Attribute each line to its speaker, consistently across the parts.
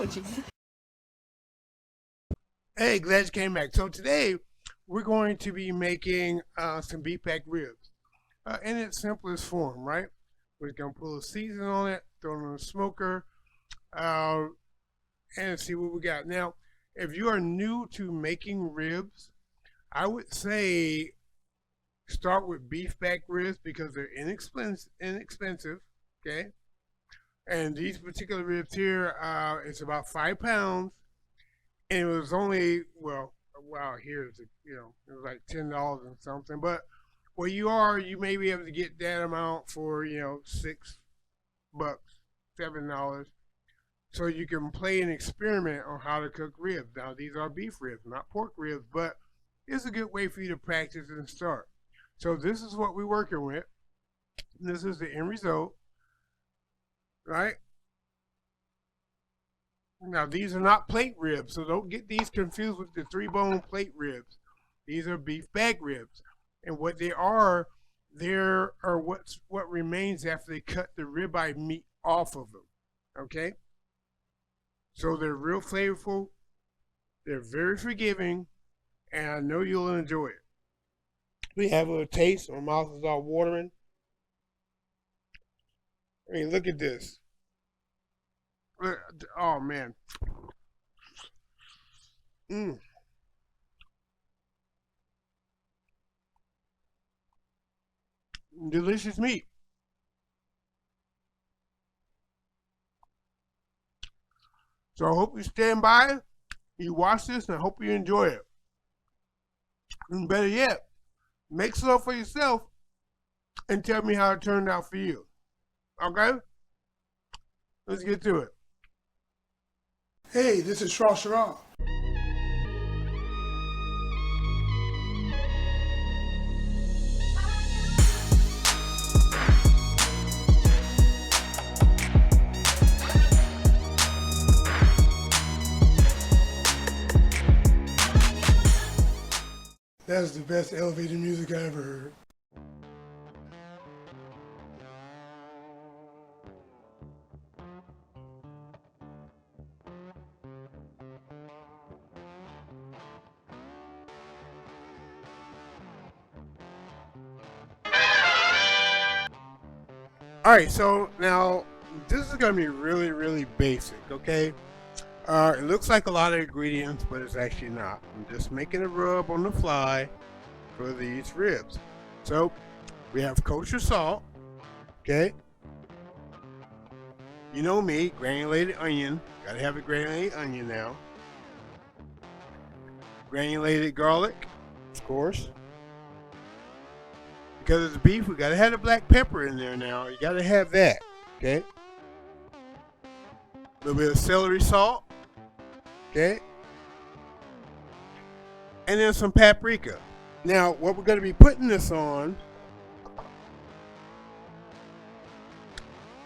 Speaker 1: Jesus.
Speaker 2: Hey, glad you came back. So today we're going to be making some beef back ribs in its simplest form, right? We're gonna put a season on it, throw it on the smoker, uh, and see what we got. Now, if you are new to making ribs, I would say start with beef back ribs because they're inexpensive. Okay, and these particular ribs here, it's about 5 pounds, and it was only wow, here's it was like $10 and something. But where you are, you may be able to get that amount for $6, $7, so you can play and experiment on how to cook ribs. Now these are beef ribs, not pork ribs, but it's a good way for you to practice and start. So this is what we're working with. This is the end result, right? Now these are not plate ribs, so don't get these confused with the 3-bone plate ribs. These are beef back ribs, and what they are, there are what remains after they cut the ribeye meat off of them. Okay, so they're real flavorful. They're very forgiving, and I know you'll enjoy it. We have a little taste. My mouth is all watering. I mean, look at this. Oh man. Mm. Delicious meat. So I hope you stand by, you watch this, and I hope you enjoy it. And better yet, make some for yourself and tell me how it turned out for you. Okay? Let's get to it.
Speaker 3: Hey, this is Shrashira. That's the best elevator music I ever heard.
Speaker 2: All right, so now this is going to be really, really basic, okay? It looks like a lot of ingredients, but it's actually not. I'm just making a rub on the fly for these ribs. So we have kosher salt, okay? You know me, granulated onion. Gotta have a granulated onion now. Granulated garlic, of course. Because it's beef, we gotta have the black pepper in there now. You gotta have that, okay? A little bit of celery salt, okay? And then some paprika. Now, what we're gonna be putting this on,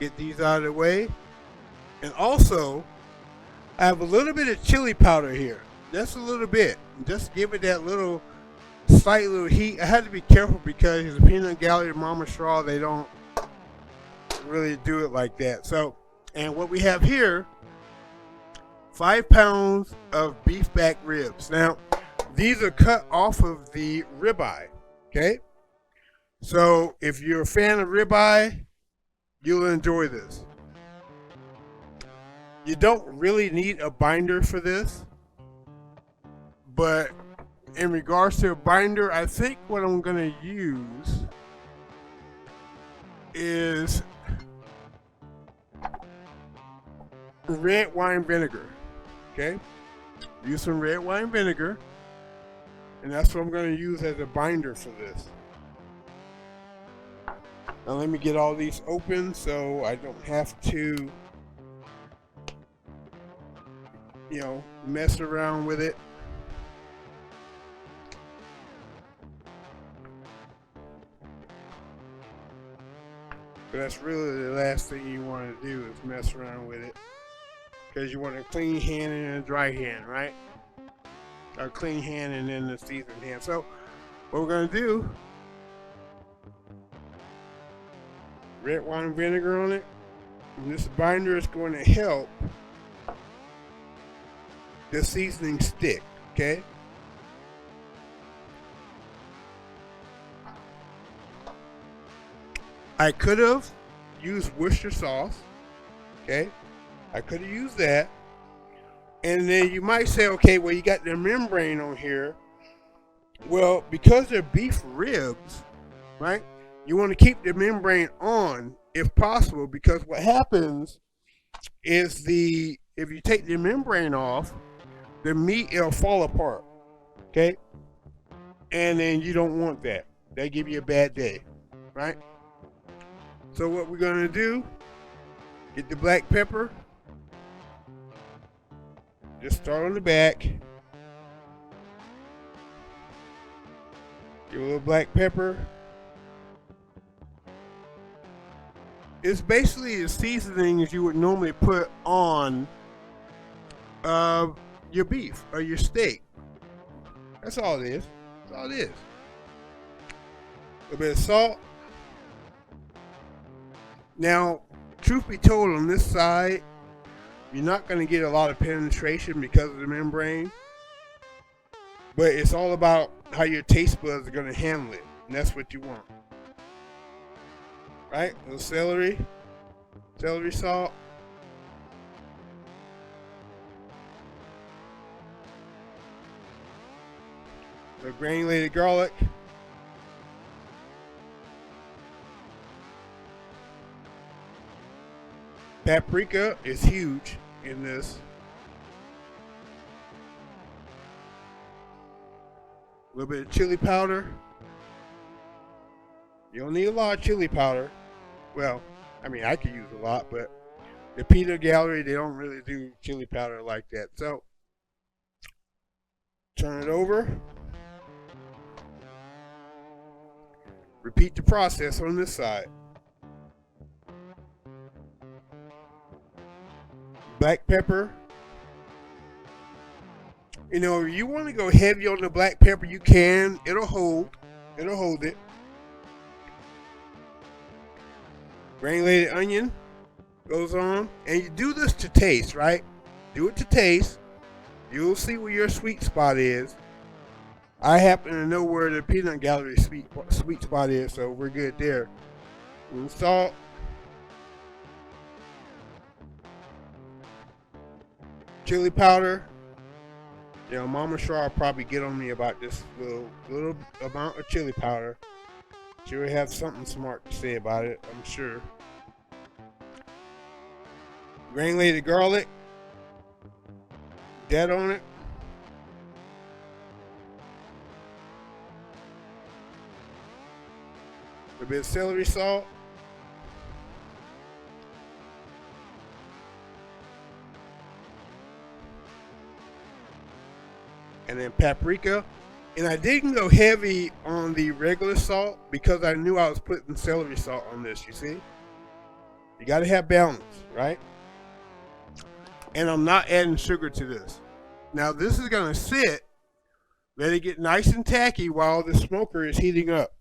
Speaker 2: get these out of the way. And also, I have a little bit of chili powder here. Just a little bit. Just give it that little slight little heat. I had to be careful because the peanut gallery Mama Straw, they don't really do it like that. So, and what we have here, 5 pounds of beef back ribs. Now, these are cut off of the ribeye, okay? So, if you're a fan of ribeye, you'll enjoy this. You don't really need a binder for this, but in regards to a binder, I think what I'm going to use is red wine vinegar. Okay? Use some red wine vinegar, and that's what I'm going to use as a binder for this. Now let me get all these open so I don't have to, mess around with it. But that's really the last thing you want to do is mess around with it. Because you want a clean hand and a dry hand, right? A clean hand and then the seasoned hand. So what we're going to do, red wine vinegar on it. And this binder is going to help the seasoning stick, okay? I could have used Worcester sauce, okay? I could have used that. And then you might say, okay, well, you got the membrane on here. Well, because they're beef ribs, right? You want to keep the membrane on if possible, because what happens is if you take the membrane off, the meat will fall apart, okay? And then you don't want that. That give you a bad day, right? So what we're gonna do, get the black pepper. Just start on the back. Give a little black pepper. It's basically the seasoning as you would normally put on your beef or your steak. That's all it is. That's all it is. A little bit of salt. Now, truth be told, on this side, you're not going to get a lot of penetration because of the membrane. But it's all about how your taste buds are going to handle it. And that's what you want. Right? A little celery. Celery salt. The granulated garlic. Paprika is huge in this. A little bit of chili powder. You don't need a lot of chili powder. Well, I mean, I could use a lot, but the peanut gallery, they don't really do chili powder like that. So, turn it over. Repeat the process on this side. Black pepper. You know, if you want to go heavy on the black pepper, you can. It'll hold. It'll hold it. Granulated onion goes on. And you do this to taste, right? Do it to taste. You'll see where your sweet spot is. I happen to know where the peanut gallery sweet spot is, so we're good there. And salt. Chili powder. You know, Mama Shar will probably get on me about this little amount of chili powder. She will have something smart to say about it, I'm sure. Granulated garlic. That on it. A bit of celery salt. And then paprika. And I didn't go heavy on the regular salt because I knew I was putting celery salt on this, you see? You gotta have balance, right? And I'm not adding sugar to this. Now this is gonna sit, let it get nice and tacky while the smoker is heating up.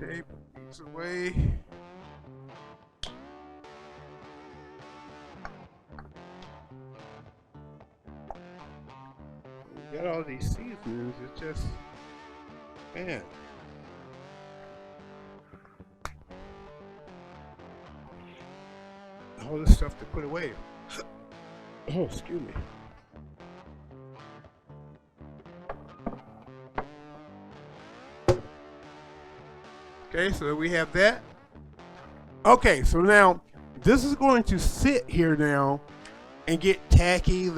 Speaker 2: Okay, put these away. Got all these seasonings, it's just, man. All this stuff to put away. Oh, excuse me. Okay, so we have that. Okay, so now this is going to sit here now and get tacky.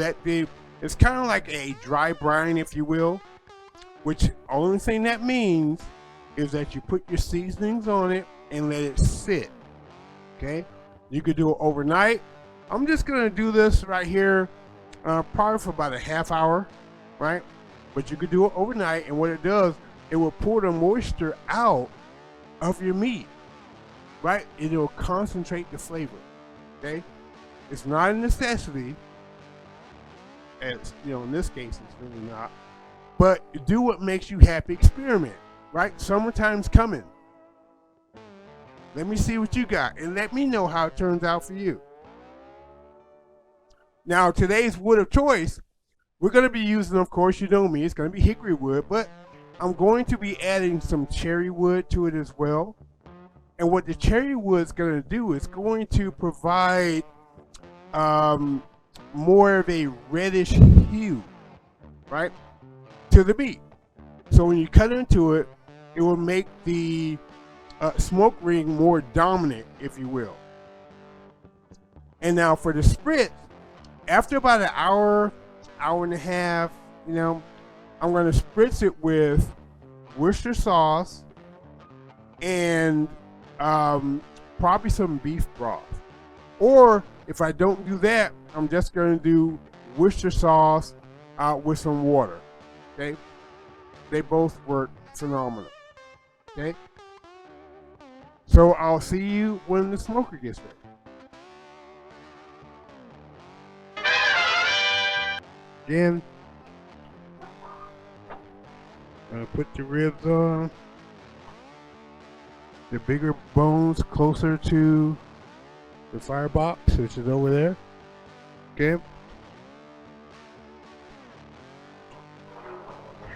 Speaker 2: It's kind of like a dry brine, if you will, which only thing that means is that you put your seasonings on it and let it sit. Okay, you could do it overnight. I'm just gonna do this right here, probably for about a half hour, right? But you could do it overnight, and what it does, it will pour the moisture out of your meat, right? It'll concentrate the flavor. Okay, it's not a necessity. As you know, in this case, it's really not. But do what makes you happy. Experiment, right? Summertime's coming. Let me see what you got, and let me know how it turns out for you. Now, today's wood of choice, we're going to be using, of course, you know me, it's going to be hickory wood, but I'm going to be adding some cherry wood to it as well. And what the cherry wood is going to do is going to provide more of a reddish hue, right, to the meat. So when you cut into it, it will make the smoke ring more dominant, if you will. And now for the spritz, after about an hour, hour and a half, you know, I'm going to spritz it with Worcester sauce and probably some beef broth. Or if I don't do that, I'm just going to do Worcester sauce with some water. Okay? They both work phenomenal. Okay? So I'll see you when the smoker gets ready. Again, I'm going to put the ribs on. The bigger bones closer to the firebox, which is over there. Okay.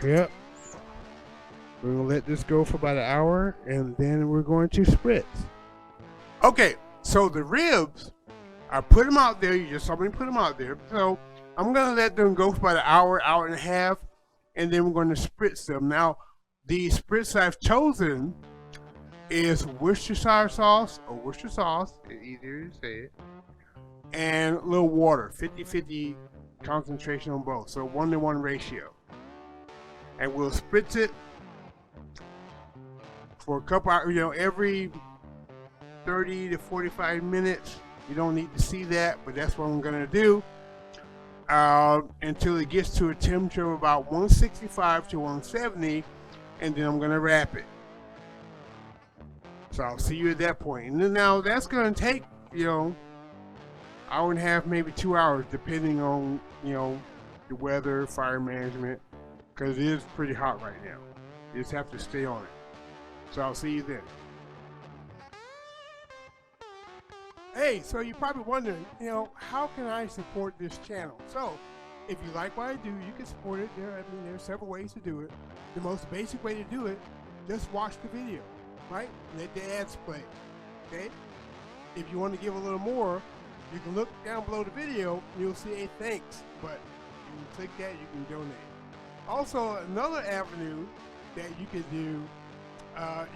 Speaker 2: Yep. We're going to let this go for about an hour, and then we're going to spritz. Okay, so the ribs, I put them out there. You just saw me put them out there. So I'm going to let them go for about an hour, hour and a half, and then we're going to spritz them. Now, the spritz I've chosen is Worcestershire sauce, or Worcester sauce, it's easier to say it, and a little water, 50-50 concentration on both, so 1-to-1 ratio. And we'll spritz it for a couple hours, you know, every 30 to 45 minutes. You don't need to see that, but that's what I'm gonna do until it gets to a temperature of about 165 to 170, and then I'm gonna wrap it. So I'll see you at that point. And then now that's gonna take, you know, hour and a half, maybe 2 hours, depending on, you know, the weather, fire management, because it is pretty hot right now. You just have to stay on it. So I'll see you then. Hey, so you're probably wondering, you know, how can I support this channel? So, if you like what I do, you can support it. There's several ways to do it. The most basic way to do it, just watch the video, right? Let the ads play, okay? If you want to give a little more, you can look down below the video, and you'll see a thanks button. You can click that, you can donate. Also, another avenue that you could do,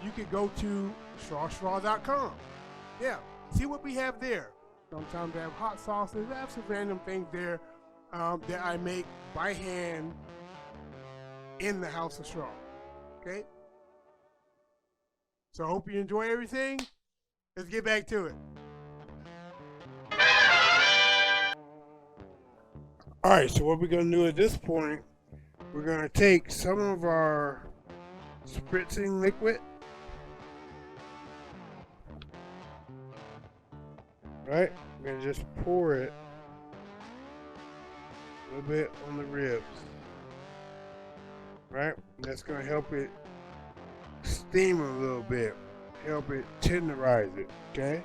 Speaker 2: you could go to Shrashira.com. Yeah, see what we have there. Sometimes I have hot sauces. I have some random things there that I make by hand in the house of straw. Okay? So I hope you enjoy everything. Let's get back to it. Alright, so what we're going to do at this point, we're going to take some of our spritzing liquid. Right? We're going to just pour it a little bit on the ribs. Right? And that's going to help it steam a little bit. Help it tenderize it. Okay?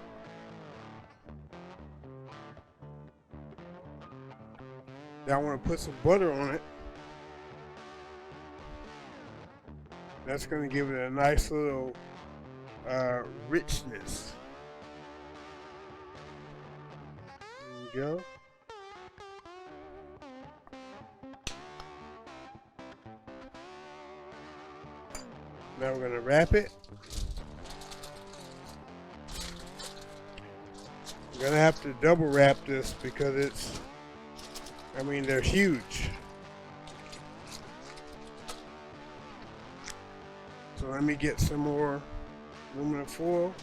Speaker 2: Now I want to put some butter on it. That's going to give it a nice little richness. There we go. Now we're going to wrap it. We're going to have to double wrap this because it's, I mean, they're huge. So let me get some more aluminum foil.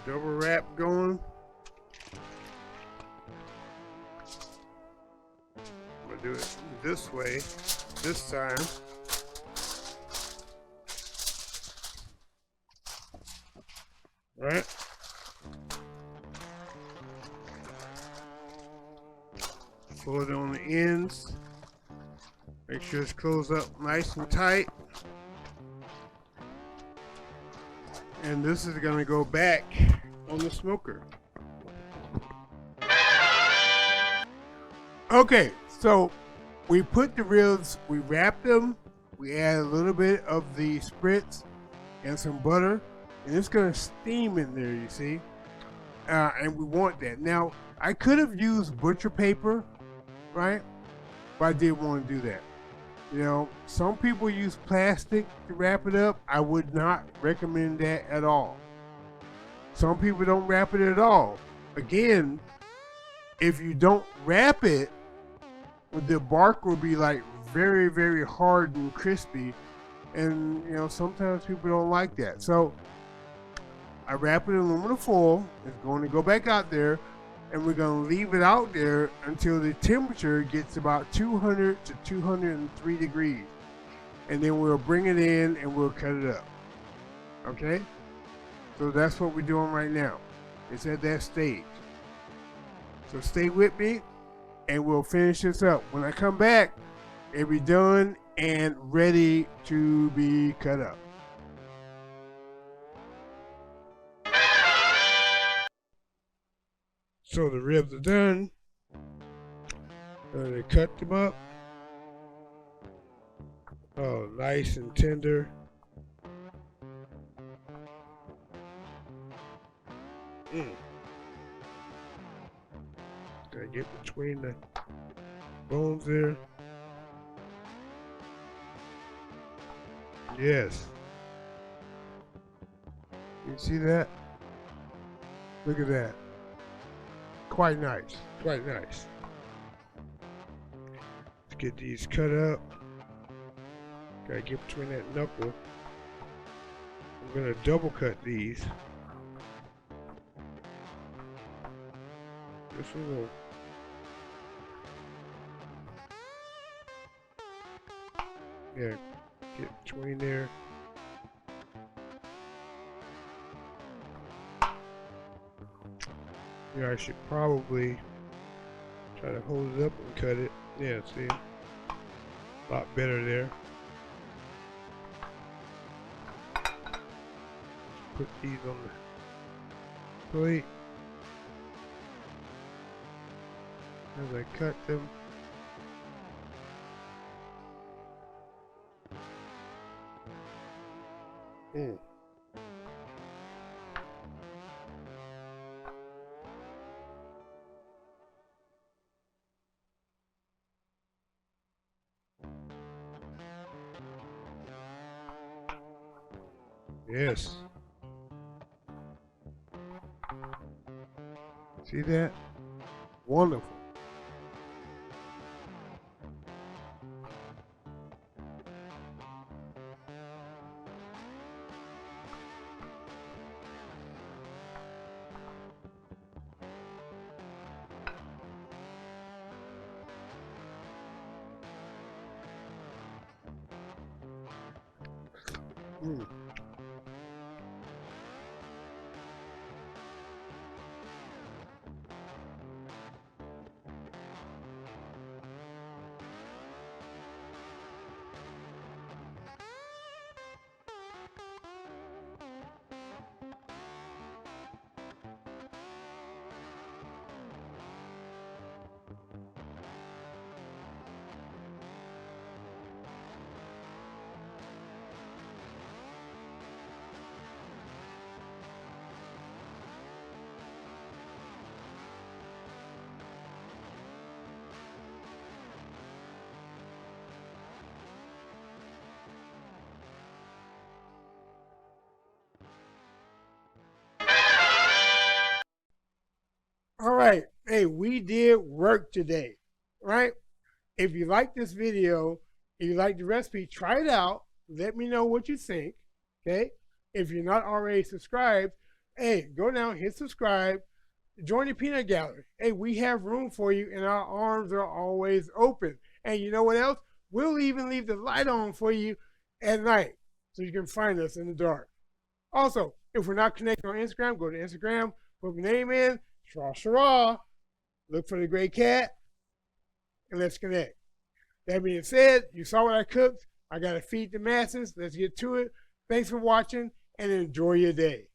Speaker 2: Double wrap going. I'm gonna do it this way this time. Right? Fold it on the ends. Make sure it's closed up nice and tight. And this is going to go back on the smoker. Okay, so we put the ribs, we wrapped them, we add a little bit of the spritz and some butter, and it's going to steam in there, you see. And we want that. Now, I could have used butcher paper, right? But I didn't want to do that. You know, some people use plastic to wrap it up. I would not recommend that at all. Some people don't wrap it at all. Again, if you don't wrap it, the bark will be like very, very hard and crispy. And, you know, sometimes people don't like that. So I wrap it in aluminum foil. It's going to go back out there. And we're going to leave it out there until the temperature gets about 200 to 203 degrees. And then we'll bring it in and we'll cut it up. Okay? So that's what we're doing right now. It's at that stage. So stay with me and we'll finish this up. When I come back, it'll be done and ready to be cut up. So the ribs are done. They cut them up. Oh, nice and tender. Gotta get between the bones there. Yes. You see that? Look at that. Quite nice. Quite nice. Let's get these cut up. Gotta get between that knuckle. I'm gonna double cut these. This one will. Yeah, get between there. Yeah, I should probably try to hold it up and cut it. Yeah, see? A lot better there. Put these on the plate. As I cut them. Yes. See that? Wonderful. All right. Hey, we did work today, right? If you like this video, if you like the recipe, try it out. Let me know what you think, okay? If you're not already subscribed, hey, go down, hit subscribe, join the peanut gallery. Hey, we have room for you and our arms are always open. And you know what else? We'll even leave the light on for you at night so you can find us in the dark. Also, if we're not connected on Instagram, go to Instagram, put my name in, Shrashira, look for the gray cat, and let's connect. That being said, you saw what I cooked. I got to feed the masses. Let's get to it. Thanks for watching, and enjoy your day.